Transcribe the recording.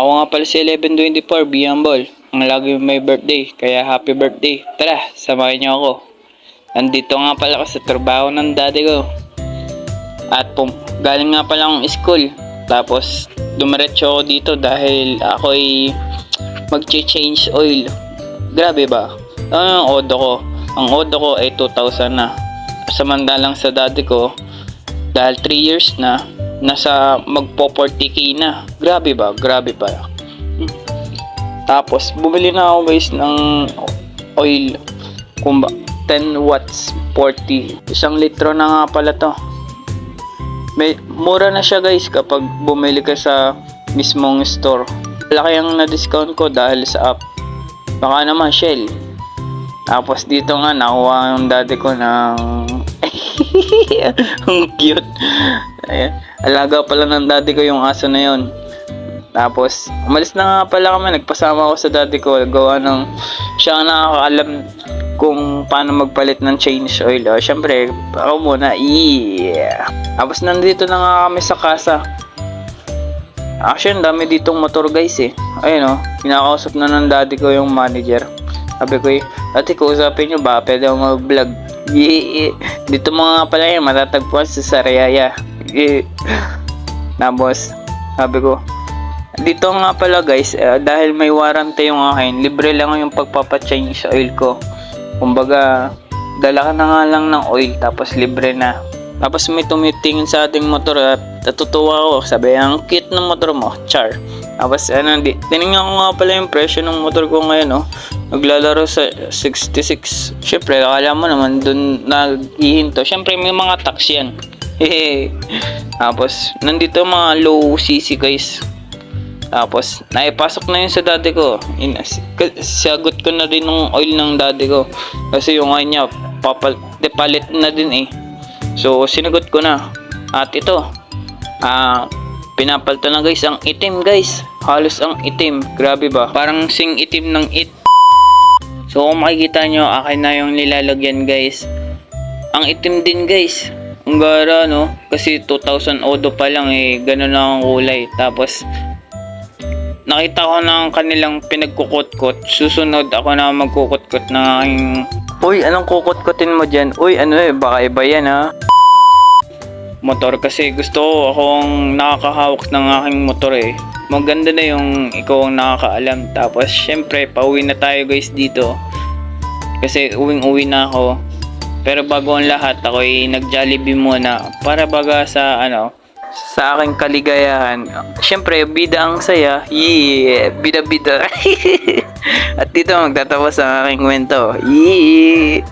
Ako nga pala si 1124, Biambol. Ang lagi may birthday, kaya happy birthday. Tara, samahan niyo ako. Nandito nga pala ako sa trabaho ng daddy ko. At galing nga pala akong school. Tapos dumiretso ako dito dahil ako ay mag-change oil. Grabe ba? Ano ang odo ko? Ang odo ko ay 2,000 na. Samantalang sa daddy ko, dahil 3 years na, nasa magpo 40k na. Grabe ba? Grabe ba? Tapos bumili na ako guys ng oil. 10 watts 40. 1 litro na nga pala to. May mura na siya guys kapag bumili ka sa mismong store. Laki ang na-discount ko dahil sa app. Baka naman Shell. Tapos dito nga nakuha yung daddy ko ng ang cute. Ayan. Alaga pala ng daddy ko yung aso na yun. Tapos umalis na nga pala kami. Nagpasama ako sa daddy ko. Gawa ng siya ang nakakaalam kung paano magpalit ng change oil. O, syempre, ako muna. Yeah. Tapos nandito na nga kami sa kasa. Actually, dami ditong motor guys eh. Ayun o, pinakausap na ng daddy ko yung manager. Sabi ko eh, dati kausapin nyo ba? Pwede ako mag-vlog. Yeah. Dito mga pala yun, matatagpuan sa Sariaya. Yeah. Tapos, sabi ko, dito nga pala guys, dahil may warranty yung akin, libre lang yung pagpapachange oil ko. Kumbaga, dala ka na nga lang ng oil, tapos libre na. Tapos may tumitingin sa ating motor at natutuwa ako. Sabi, ang cute ng motor mo, char. Tapos tinignan ko nga pala yung presyo ng motor ko ngayon, oh. Naglalaro sa 66. Syempre, akala mo naman dun naghihinto. Syempre, may mga tax yan. Tapos, nandito mga low CC guys. Tapos, naipasok na yun sa daddy ko. Sagot ko na rin ng oil ng daddy ko. Kasi yung kanya, palit na din eh. So, sinagot ko na. At ito, pinapalta na guys, ang itim guys. Halos ang itim. Grabe ba? Parang sing itim ng it. So, kung makikita nyo, akin na yung nilalagyan guys. Ang itim din guys. Ang gara no? Kasi 2,000 odo pa lang eh. Ganun lang ang kulay. Tapos, nakita ko ng kanilang pinagkukot-kot. Susunod ako na magkukot-kot ng aking... Uy, anong kukot-kotin mo dyan? Uy, ano eh, baka iba yan ha. Motor kasi gusto ko akong nakakahawak ng aking motor eh. Maganda na yung ikaw ang nakakaalam. Tapos syempre, pauwi na tayo guys dito. Kasi uwing-uwi na ako. Pero bago ang lahat, ako ay nag-Jollibee muna. Para baga sa sa aking kaligayahan. Syempre, bida ang saya. Yeah, bida-bida. At dito magtatapos ang aking kwento. Yeah.